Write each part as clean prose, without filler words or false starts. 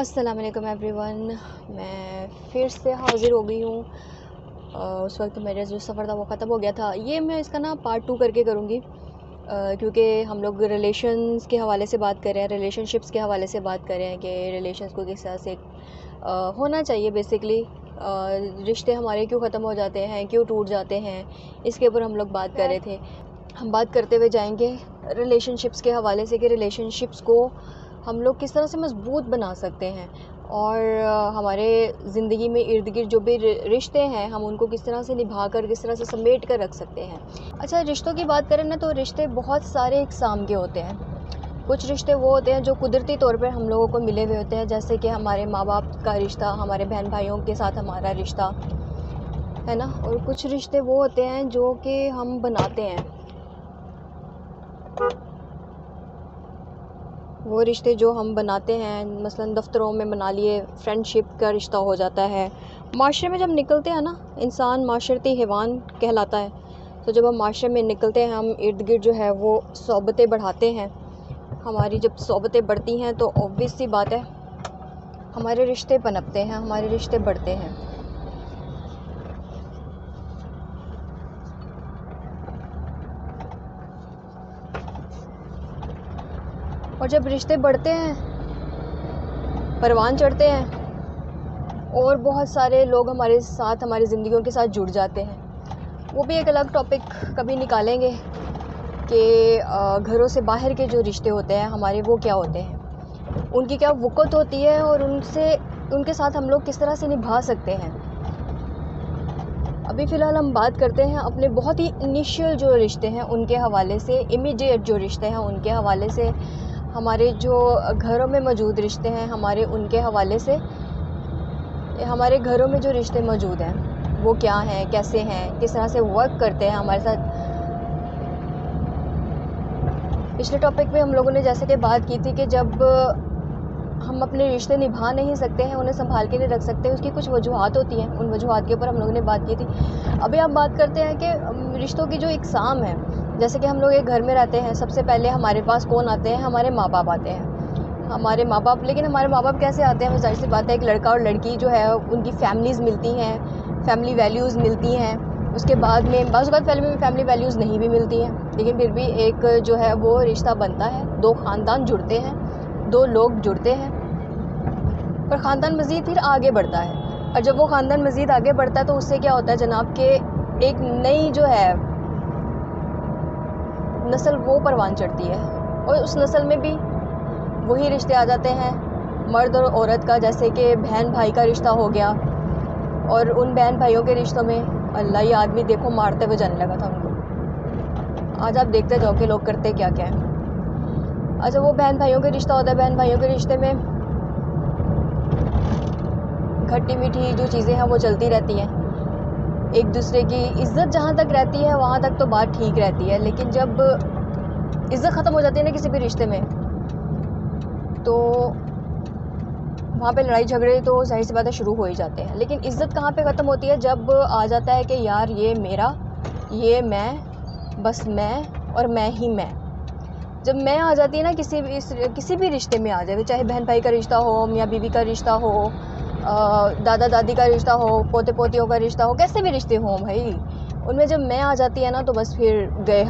अस्सलाम वालेकुम एवरीवन। मैं फिर से हाज़िर हो गई हूँ। उस वक्त मेरा जो सफ़र था वो ख़त्म हो गया था। ये मैं इसका ना पार्ट 2 करके करूँगी, क्योंकि हम लोग रिलेशंस के हवाले से बात कर रहे हैं, रिलेशनशिप्स के हवाले से बात कर रहे हैं कि रिलेशंस को किस तरह से होना चाहिए। बेसिकली रिश्ते हमारे क्यों ख़त्म हो जाते हैं, क्यों टूट जाते हैं, इसके ऊपर हम लोग बात कर रहे थे। हम बात करते हुए जाएंगे रिलेशनशिप्स के हवाले से कि रिलेशनशिप्स को हम लोग किस तरह से मज़बूत बना सकते हैं और हमारे ज़िंदगी में इर्द गिर्द जो भी रिश्ते हैं हम उनको किस तरह से निभा कर, किस तरह से समेट कर रख सकते हैं। अच्छा, रिश्तों की बात करें ना तो रिश्ते बहुत सारे इक़साम के होते हैं। कुछ रिश्ते वो होते हैं जो कुदरती तौर पर हम लोगों को मिले हुए होते हैं, जैसे कि हमारे माँ बाप का रिश्ता, हमारे बहन भाइयों के साथ हमारा रिश्ता है ना। और कुछ रिश्ते वो होते हैं जो कि हम बनाते हैं, वो रिश्ते जो हम बनाते हैं, मसलन दफ्तरों में बना लिए, फ्रेंडशिप का रिश्ता हो जाता है। माशरे में जब निकलते हैं ना, इंसान माशरती हैवान कहलाता है। तो जब हम माशरे में निकलते हैं, हम इर्द गिर्द जो है वो सोबतें बढ़ाते हैं। हमारी जब सोबतें बढ़ती हैं तो ऑब्वियस सी बात है हमारे रिश्ते पनपते हैं, हमारे रिश्ते बढ़ते हैं। और जब रिश्ते बढ़ते हैं, परवान चढ़ते हैं और बहुत सारे लोग हमारे साथ, हमारी ज़िंदगियों के साथ जुड़ जाते हैं। वो भी एक अलग टॉपिक कभी निकालेंगे कि घरों से बाहर के जो रिश्ते होते हैं हमारे, वो क्या होते हैं, उनकी क्या वक़्त होती है और उनके साथ हम लोग किस तरह से निभा सकते हैं। अभी फ़िलहाल हम बात करते हैं अपने बहुत ही इनिशियल जो रिश्ते हैं उनके हवाले से, इमीडिएट जो रिश्ते हैं उनके हवाले से, हमारे जो घरों में मौजूद रिश्ते हैं हमारे, उनके हवाले से। हमारे घरों में जो रिश्ते मौजूद हैं वो क्या हैं, कैसे हैं, किस तरह से वर्क करते हैं हमारे साथ। पिछले टॉपिक में हम लोगों ने जैसे कि बात की थी कि जब हम अपने रिश्ते निभा नहीं सकते हैं, उन्हें संभाल के नहीं रख सकते, उसकी कुछ वजूहात होती हैं। उन वजूहात के ऊपर हम लोगों ने बात की थी। अभी हम बात करते हैं कि रिश्तों की जो इक़साम है। जैसे कि हम लोग एक घर में रहते हैं, सबसे पहले हमारे पास कौन आते हैं? हमारे माँ बाप आते हैं। हमारे माँ बाप, लेकिन हमारे माँ बाप कैसे आते हैं? वो ज़ाहिर सी बात है, एक लड़का और लड़की जो है उनकी फैमिलीज़ मिलती हैं, फैमिली वैल्यूज़ मिलती हैं। उसके बाद में बाज़ औक़ात फैमिली वैल्यूज़ नहीं भी मिलती हैं, लेकिन फिर भी एक जो है वो रिश्ता बनता है। दो ख़ानदान जुड़ते हैं, दो लोग जुड़ते हैं, पर ख़ानदान मज़ीद फिर आगे बढ़ता है। और जब वो ख़ानदान मज़ीद आगे बढ़ता है तो उससे क्या होता है जनाब के एक नई जो है नस्ल वो परवान चढ़ती है। और उस नस्ल में भी वही रिश्ते आ जाते हैं मर्द और औरत का, जैसे कि बहन भाई का रिश्ता हो गया। और उन बहन भाइयों के रिश्तों में अल्लाह, ये आदमी देखो मारते हुए जाने लगा था उनको। आज आप देखते जाओ कि लोग करते क्या क्या है। अच्छा, वो बहन भाइयों के रिश्ता होता है। बहन भाइयों के रिश्ते में खट्टी मीठी जो चीज़ें हैं वो चलती रहती हैं। एक दूसरे की इज़्ज़त जहाँ तक रहती है वहाँ तक तो बात ठीक रहती है, लेकिन जब इज़्ज़त ख़त्म हो जाती है ना किसी भी रिश्ते में, तो वहाँ पे लड़ाई झगड़े तो ज़ाहिर सी बात है शुरू हो ही जाते हैं। लेकिन इज़्ज़त कहाँ पे ख़त्म होती है? जब आ जाता है कि यार ये मेरा, ये मैं, बस मैं और मैं ही मैं। जब मैं आ जाती है ना किसी भी रिश्ते में आ जाए, चाहे बहन भाई का रिश्ता हो, मियाँ बीवी का रिश्ता हो, दादा दादी का रिश्ता हो, पोते पोतियों का रिश्ता हो, कैसे भी रिश्ते हों भाई, उनमें जब मैं आ जाती है ना तो बस फिर गए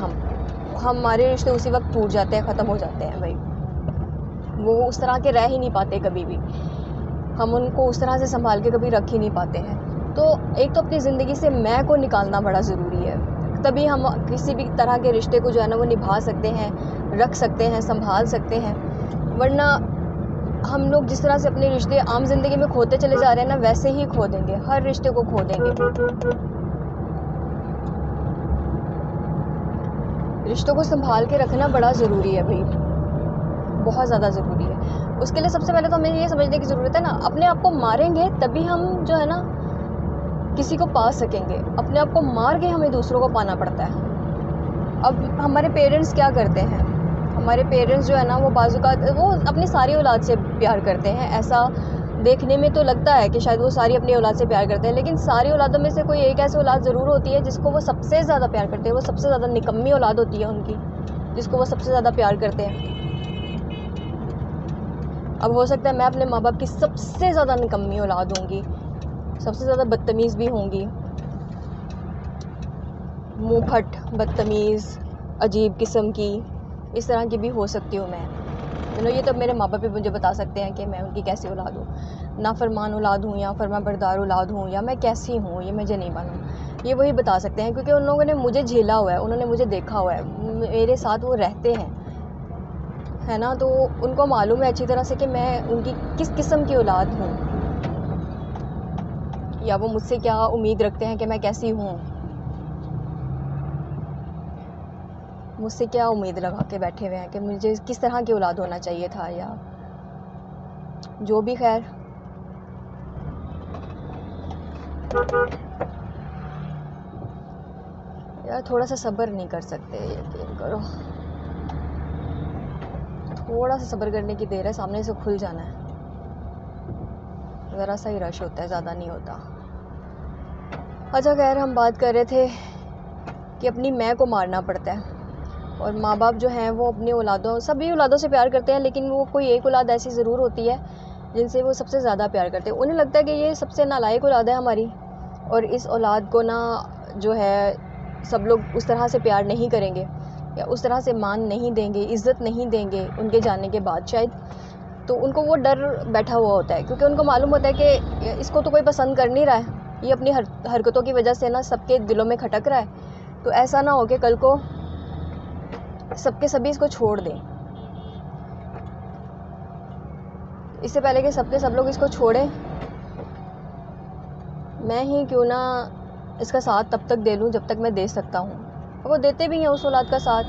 हमारे रिश्ते उसी वक्त टूट जाते हैं, ख़त्म हो जाते हैं भाई। वो उस तरह के रह ही नहीं पाते कभी भी, हम उनको उस तरह से संभाल के कभी रख ही नहीं पाते हैं। तो एक तो अपनी ज़िंदगी से मैं को निकालना बड़ा ज़रूरी है, तभी हम किसी भी तरह के रिश्ते को जो है ना वो निभा सकते हैं, रख सकते हैं, संभाल सकते हैं। वरना हम लोग जिस तरह से अपने रिश्ते आम ज़िंदगी में खोते चले जा रहे हैं ना, वैसे ही खो देंगे, हर रिश्ते को खो देंगे। रिश्तों को संभाल के रखना बड़ा ज़रूरी है भाई, बहुत ज़्यादा ज़रूरी है। उसके लिए सबसे पहले तो हमें ये समझने की ज़रूरत है ना, अपने आप को मारेंगे तभी हम जो है ना किसी को पा सकेंगे। अपने आप को मार के हमें दूसरों को पाना पड़ता है। अब हमारे पेरेंट्स क्या करते हैं? हमारे पेरेंट्स जो है ना वो बाज़-औक़ात वो अपनी सारी औलाद से प्यार करते हैं। ऐसा देखने में तो लगता है कि शायद वो सारी अपनी औलाद से प्यार करते हैं, लेकिन सारी औलादों में से कोई एक ऐसी औलाद ज़रूर होती है जिसको वो सबसे ज़्यादा प्यार करते हैं। वो सबसे ज़्यादा निकम्मी औलाद होती है उनकी, जिसको वो सबसे ज़्यादा प्यार करते हैं। अब हो सकता है मैं अपने माँ बाप की सबसे ज़्यादा निकम्मी औलाद होंगी, सबसे ज़्यादा बदतमीज़ भी होंगी, मुँह फट, बदतमीज़, अजीब किस्म की, इस तरह की भी हो सकती हूँ मैं। ये तो मेरे माँ बाप भी मुझे बता सकते हैं कि मैं उनकी कैसी औलाद हूँ, नाफरमान औलाद हूँ या फरमाबरदार औलाद हूँ, या मैं कैसी हूँ, ये मुझे नहीं मालूम। ये वही बता सकते हैं, क्योंकि उन लोगों ने मुझे झेला हुआ है, उन्होंने मुझे देखा हुआ है, मेरे साथ वो रहते हैं, है ना। तो उनको मालूम है अच्छी तरह से कि मैं उनकी किस किस्म की औलाद हूँ, या वो मुझसे क्या उम्मीद रखते हैं कि मैं कैसी हूँ, मुझसे क्या उम्मीद लगा के बैठे हुए हैं कि मुझे किस तरह की औलाद होना चाहिए था, या जो भी। खैर, यार थोड़ा सा सब्र नहीं कर सकते, यकीन करो, थोड़ा सा सब्र करने की देर है, सामने से खुल जाना है। ज़रा सा ही रश होता है, ज़्यादा नहीं होता। अच्छा खैर, हम बात कर रहे थे कि अपनी मैं को मारना पड़ता है, और माँ बाप जो हैं वो अपनी औलादों, सभी औलादों से प्यार करते हैं, लेकिन वो कोई एक औलाद ऐसी ज़रूर होती है जिनसे वो सबसे ज़्यादा प्यार करते हैं। उन्हें लगता है कि ये सबसे नालायक औलाद है हमारी, और इस औलाद को ना जो है सब लोग उस तरह से प्यार नहीं करेंगे, या उस तरह से मान नहीं देंगे, इज़्ज़त नहीं देंगे उनके जाने के बाद शायद। तो उनको वो डर बैठा हुआ होता है, क्योंकि उनको मालूम होता है कि इसको तो कोई पसंद कर नहीं रहा है, ये अपनी हरकतों की वजह से ना सबके दिलों में खटक रहा है। तो ऐसा ना हो कि कल को सबके सभी इसको छोड़ दें। इससे पहले कि सबके सब लोग इसको छोड़ें, मैं ही क्यों ना इसका साथ तब तक दे लूँ जब तक मैं दे सकता हूँ। वो देते भी हैं उस औलाद का साथ,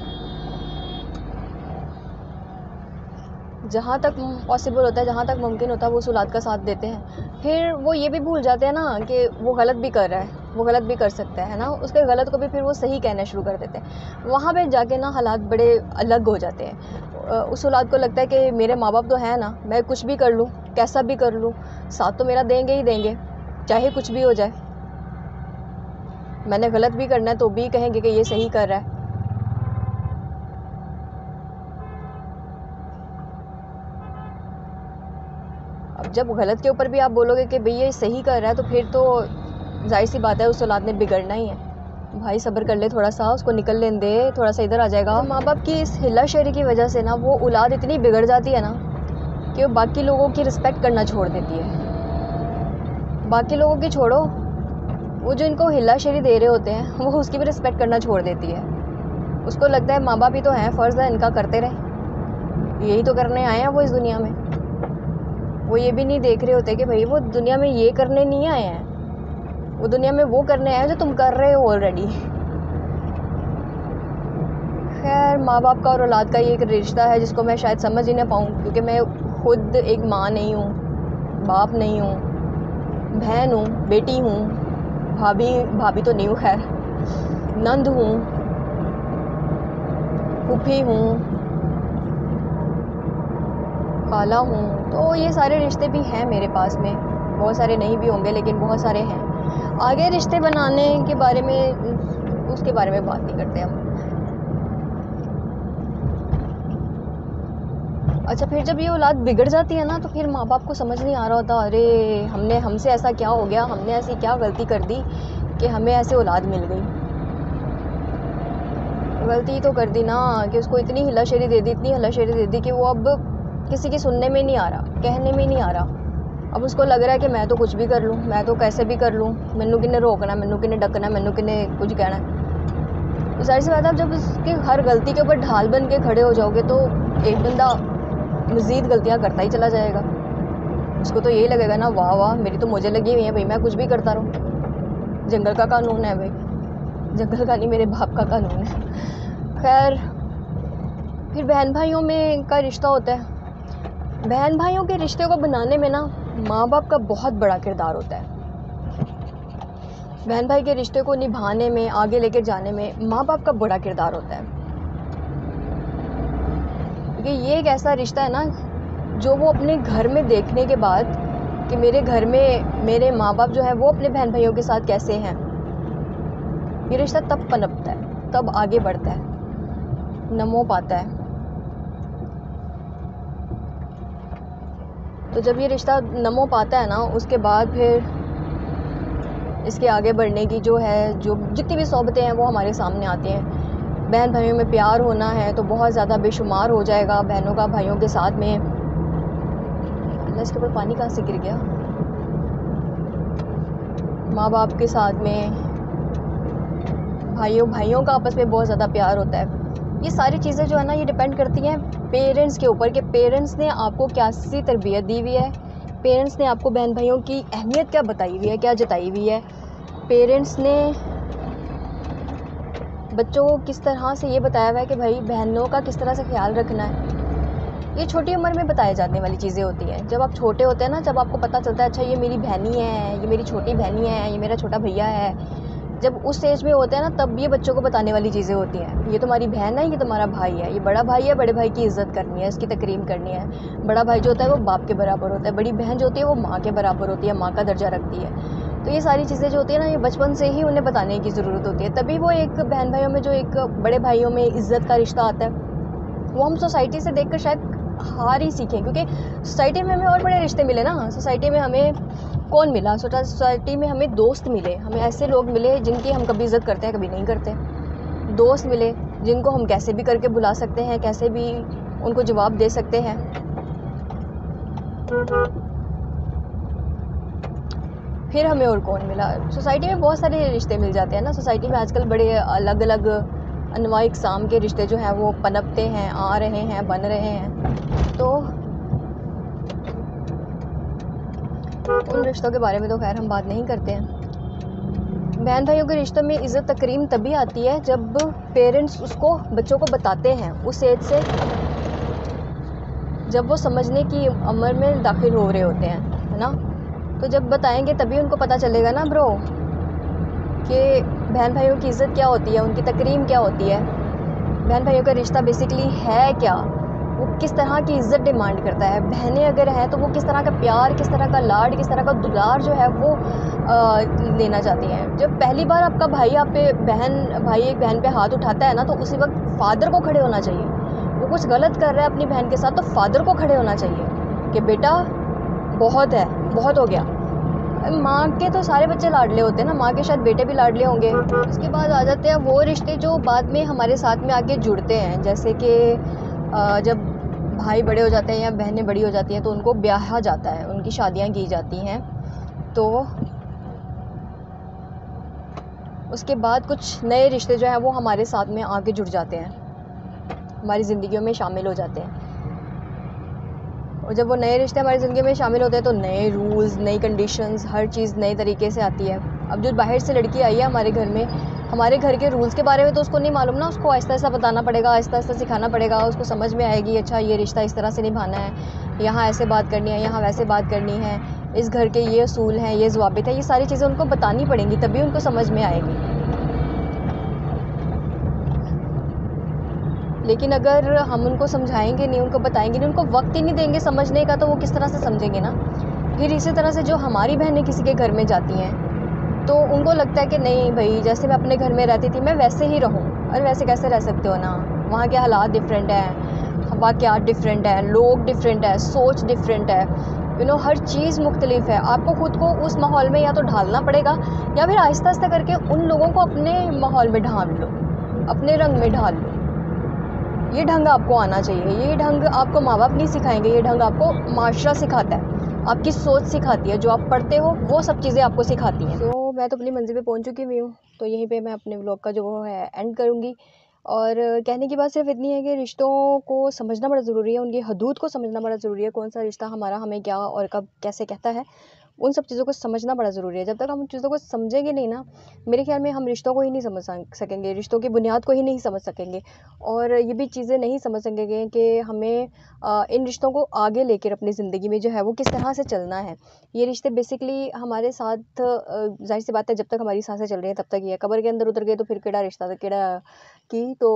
जहाँ तक पॉसिबल होता है, जहाँ तक मुमकिन होता है वो उस औलाद का साथ देते हैं। फिर वो ये भी भूल जाते हैं ना कि वो गलत भी कर रहा है, वो गलत भी कर सकता है ना, उसके गलत को भी फिर वो सही कहना शुरू कर देते हैं। वहाँ पे जाके ना हालात बड़े अलग हो जाते हैं। उस औलाद को लगता है कि मेरे माँ बाप तो हैं ना, मैं कुछ भी कर लूँ, कैसा भी कर लूँ, साथ तो मेरा देंगे ही देंगे, चाहे कुछ भी हो जाए। मैंने गलत भी करना है तो भी कहेंगे कि ये सही कर रहा है। अब जब गलत के ऊपर भी आप बोलोगे कि भैया ये सही कर रहा है, तो फिर तो जाहिर सी बात है उस औलाद ने बिगड़ना ही है। भाई सब्र कर ले थोड़ा सा, उसको निकल लेने दे, थोड़ा सा इधर आ जाएगा। माँ बाप की इस हिला शेरी की वजह से ना वो औलाद इतनी बिगड़ जाती है ना कि वो बाकी लोगों की रिस्पेक्ट करना छोड़ देती है। बाकी लोगों की छोड़ो, वो जो इनको हिला शेरी दे रहे होते हैं वो उसकी भी रिस्पेक्ट करना छोड़ देती है। उसको लगता है माँ बाप ही तो हैं, फ़र्ज़ है इनका करते रहे, यही तो करने आए हैं वो इस दुनिया में। वो ये भी नहीं देख रहे होते कि भाई वो दुनिया में ये करने नहीं आए हैं, वो दुनिया में वो करने आए हैं जो तुम कर रहे हो ऑलरेडी। खैर, माँ बाप का और औलाद का ये एक रिश्ता है जिसको मैं शायद समझ ही ना पाऊँ, क्योंकि मैं खुद एक माँ नहीं हूँ, बाप नहीं हूँ, बहन हूँ, बेटी हूँ, भाभी तो नहीं हूँ, खैर नंद हूँ, फूफी हूँ, खाला हूँ। तो ये सारे रिश्ते भी हैं मेरे पास में, बहुत सारे नहीं भी होंगे लेकिन बहुत सारे हैं। आगे रिश्ते बनाने के बारे में, उसके बारे में बात नहीं करते हम। अच्छा, फिर जब ये औलाद बिगड़ जाती है ना, तो फिर माँ बाप को समझ नहीं आ रहा होता, अरे हमसे ऐसा क्या हो गया, हमने ऐसी क्या गलती कर दी कि हमें ऐसे औलाद मिल गई। गलती तो कर दी ना कि उसको इतनी हिलाशेरी दे दी, इतनी हिलाशेरी दे दी कि वो अब किसी की सुनने में नहीं आ रहा, कहने में नहीं आ रहा। अब उसको लग रहा है कि मैं तो कुछ भी कर लूँ, मैं तो कैसे भी कर लूँ, मैनू किन्ने रोकना, मैनू किन्ने डकना, मैनू किन्ने कुछ कहना। तो जाहिर सी बात है, जब उसकी हर गलती के ऊपर ढाल बन के खड़े हो जाओगे तो एक बंदा मज़ीद गलतियाँ करता ही चला जाएगा। उसको तो यही लगेगा ना, वाह वाह मेरी तो मुझे लगी हुई है भाई, मैं कुछ भी करता रहूँ, जंगल का कानून है भाई, जंगल का नहीं मेरे बाप का कानून है। खैर, फिर बहन भाइयों में का रिश्ता होता है। बहन भाइयों के रिश्ते को बनाने में ना माँ बाप का बहुत बड़ा किरदार होता है। बहन भाई के रिश्ते को निभाने में, आगे लेकर जाने में माँ बाप का बड़ा किरदार होता है, क्योंकि ये एक ऐसा रिश्ता है ना जो वो अपने घर में देखने के बाद कि मेरे घर में मेरे माँ बाप जो है वो अपने बहन भाइयों के साथ कैसे हैं, ये रिश्ता तब पनपता है, तब आगे बढ़ता है, नमो पाता है। तो जब ये रिश्ता नमो पाता है ना, उसके बाद फिर इसके आगे बढ़ने की जो है, जो जितनी भी सोबतें हैं वो हमारे सामने आती हैं। बहन भाइयों में प्यार होना है तो बहुत ज़्यादा बेशुमार हो जाएगा बहनों का भाइयों के साथ में। अल्लाह, इसके ऊपर पानी कहाँ से गिर गया। माँ बाप के साथ में, भाइयों का आपस में बहुत ज़्यादा प्यार होता है। ये सारी चीज़ें जो है ना, ये डिपेंड करती हैं पेरेंट्स के ऊपर कि पेरेंट्स ने आपको कैसी तरबियत दी हुई है, पेरेंट्स ने आपको बहन भाइयों की अहमियत क्या बताई हुई है, क्या जताई हुई है, पेरेंट्स ने बच्चों को किस तरह से ये बताया हुआ है कि भाई बहनों का किस तरह से ख्याल रखना है। ये छोटी उम्र में बताए जाने वाली चीज़ें होती हैं। जब आप छोटे होते हैं ना, जब आपको पता चलता है अच्छा ये मेरी बहनी है, ये मेरी छोटी बहनी है, ये मेरा छोटा भैया है, जब उस एज में होते हैं ना, तब ये बच्चों को बताने वाली चीज़ें होती हैं। ये तुम्हारी बहन है, ये तुम्हारा भाई है, ये बड़ा भाई है, बड़े भाई की इज़्ज़त करनी है, इसकी तकरीम करनी है। बड़ा भाई जो होता है वो बाप के बराबर होता है, बड़ी बहन जो होती है वो माँ के बराबर होती है, माँ का दर्जा रखती है। तो ये सारी चीज़ें जो होती है ना, ये बचपन से ही उन्हें बताने की ज़रूरत होती है। तभी वो एक बहन भाइयों में जो एक बड़े भाइयों में इज़्ज़त का रिश्ता आता है, वो हम सोसाइटी से देखकर शायद हार ही सीखें। क्योंकि सोसाइटी में हमें और बड़े रिश्ते मिले ना। सोसाइटी में हमें कौन मिला? सोसाइटी में हमें दोस्त मिले, हमें ऐसे लोग मिले जिनकी हम कभी इज़्ज़त करते हैं, कभी नहीं करते। दोस्त मिले जिनको हम कैसे भी करके बुला सकते हैं, कैसे भी उनको जवाब दे सकते हैं। फिर हमें और कौन मिला? सोसाइटी में बहुत सारे रिश्ते मिल जाते हैं ना। सोसाइटी में आजकल बड़े अलग अलग अनवा इक़साम के रिश्ते जो हैं वो पनपते हैं, आ रहे हैं, बन रहे हैं। तो उन रिश्तों के बारे में तो खैर हम बात नहीं करते हैं। बहन भाइयों के रिश्तों में इज़्ज़त तकरीम तभी आती है जब पेरेंट्स उसको बच्चों को बताते हैं, उस एज से जब वो समझने की उम्र में दाखिल हो रहे होते हैं, है ना। तो जब बताएंगे तभी उनको पता चलेगा ना ब्रो कि बहन भाइयों की इज़्ज़त क्या होती है, उनकी तकरीम क्या होती है, बहन भाइयों का रिश्ता बेसिकली है क्या, वो किस तरह की इज़्ज़त डिमांड करता है। बहनें अगर हैं तो वो किस तरह का प्यार, किस तरह का लाड, किस तरह का दुलार जो है वो लेना चाहती हैं। जब पहली बार आपका भाई आप पे भाई एक बहन पे हाथ उठाता है ना, तो उसी वक्त फ़ादर को खड़े होना चाहिए। वो कुछ गलत कर रहा है अपनी बहन के साथ तो फ़ादर को खड़े होना चाहिए कि बेटा बहुत है, बहुत हो गया। माँ के तो सारे बच्चे लाडले होते हैं ना, माँ के शायद बेटे भी लाडले होंगे। उसके बाद आ जाते हैं वो रिश्ते जो बाद में हमारे साथ में आके जुड़ते हैं। जैसे कि जब भाई बड़े हो जाते हैं या बहनें बड़ी हो जाती हैं तो उनको ब्याहा जाता है, उनकी शादियाँ की जाती हैं। तो उसके बाद कुछ नए रिश्ते जो हैं वो हमारे साथ में आके जुड़ जाते हैं, हमारी ज़िंदगियों में शामिल हो जाते हैं। और जब वो नए रिश्ते हमारी ज़िंदगी में शामिल होते हैं तो नए रूल्स, नई कंडीशंस, हर चीज़ नए तरीके से आती है। अब जो बाहर से लड़की आई है हमारे घर में, हमारे घर के रूल्स के बारे में तो उसको नहीं मालूम ना, उसको आहिस्ता आहिस्ता बताना पड़ेगा, आहिस्ता आहिस्ता सिखाना पड़ेगा। उसको समझ में आएगी अच्छा ये रिश्ता इस तरह से निभाना है, यहाँ ऐसे बात करनी है, यहाँ वैसे बात करनी है, इस घर के ये असूल हैं, ये ज़वाबित है। ये सारी चीज़ें उनको बतानी पड़ेंगी तभी उनको समझ में आएगी। लेकिन अगर हम उनको समझाएंगे नहीं, उनको बताएंगे नहीं, उनको वक्त ही नहीं देंगे समझने का, तो वो किस तरह से समझेंगे ना। फिर इसी तरह से जो हमारी बहनें किसी के घर में जाती हैं तो उनको लगता है कि नहीं भाई, जैसे मैं अपने घर में रहती थी मैं वैसे ही रहूं। अरे वैसे कैसे रह सकते हो ना, वहाँ के हालात डिफरेंट हैं, वाक़यात डिफरेंट है, लोग डिफरेंट है, सोच डिफरेंट है, हर चीज़ मुख्तलिफ है। आपको ख़ुद को उस माहौल में या तो ढालना पड़ेगा या फिर आहिस्ता आहिस्ता करके उन लोगों को अपने माहौल में ढाल लो, अपने रंग में ढाल लो। ये ढंग आपको आना चाहिए। ये ढंग आपको माँ बाप नहीं सिखाएंगे, ये ढंग आपको माशरा सिखाता है, आपकी सोच सिखाती है, जो आप पढ़ते हो वो सब चीज़ें आपको सिखाती हैं। तो मैं तो अपनी मंजिल पे पहुँच चुकी हुई हूँ, तो यहीं पे मैं अपने व्लॉग का जो वो है एंड करूँगी। और कहने की बात सिर्फ इतनी है कि रिश्तों को समझना बड़ा ज़रूरी है, उनकी हदूद को समझना बड़ा ज़रूरी है। कौन सा रिश्ता हमारा हमें क्या और कब कैसे कहता है, उन सब चीज़ों को समझना बड़ा ज़रूरी है। जब तक हम उन चीज़ों को समझेंगे नहीं ना, मेरे ख्याल में हम रिश्तों को ही नहीं समझ सकेंगे, रिश्तों की बुनियाद को ही नहीं समझ सकेंगे। और ये भी चीज़ें नहीं समझ सकेंगे कि हमें इन रिश्तों को आगे लेकर अपनी ज़िंदगी में जो है वो किस तरह से चलना है। ये रिश्ते बेसिकली हमारे साथ ज़ाहिर सी बात है जब तक हमारी सांसें चल रही हैं तब तक ही है। कब्र के अंदर उतर गए तो फिर केड़ा रिश्ता केड़ा की। तो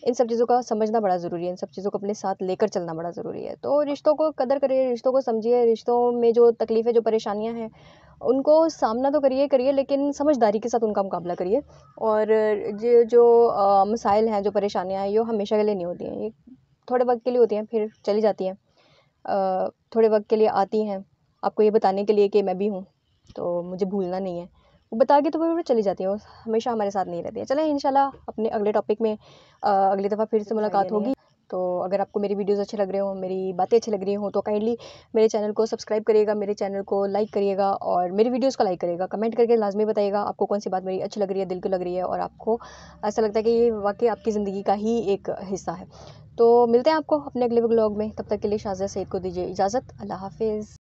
इन सब चीज़ों का समझना बड़ा ज़रूरी है, इन सब चीज़ों को अपने साथ लेकर चलना बड़ा ज़रूरी है। तो रिश्तों को कदर करिए, रिश्तों को समझिए, रिश्तों में जो तकलीफ़ें, जो परेशानियाँ हैं उनको सामना तो करिए लेकिन समझदारी के साथ उनका मुकाबला करिए। और जो मसाइल हैं, जो परेशानियाँ हैं, ये हमेशा के लिए नहीं होती हैं, ये थोड़े वक्त के लिए होती हैं, फिर चली जाती हैं। थोड़े वक्त के लिए आती हैं आपको ये बताने के लिए कि मैं भी हूँ, तो मुझे भूलना नहीं है। वो बता के तो वो चली जाती है, वो हमेशा हमारे साथ नहीं रहती है। चलें इंशाल्लाह अपने अगले टॉपिक में अगली दफ़ा फिर से मुलाकात होगी। तो अगर आपको मेरी वीडियोज़ अच्छे लग रहे हो, मेरी बातें अच्छी लग रही हों, तो काइंडली मेरे चैनल को सब्सक्राइब करिएगा, मेरे चैनल को लाइक करिएगा और मेरी वीडियोज़ को लाइक करिएगा। कमेंट करके लाज़मी बताइएगा आपको कौन सी बात मेरी अच्छी लग रही है, दिल को लग रही है और आपको ऐसा लगता है कि ये वाक़ई आपकी ज़िंदगी का ही एक हिस्सा है। तो मिलते हैं आपको अपने अगले व्लॉग में, तब तक के लिए शाज़िया सईद को दीजिए इजाज़त। अल्लाह हाफ़िज़।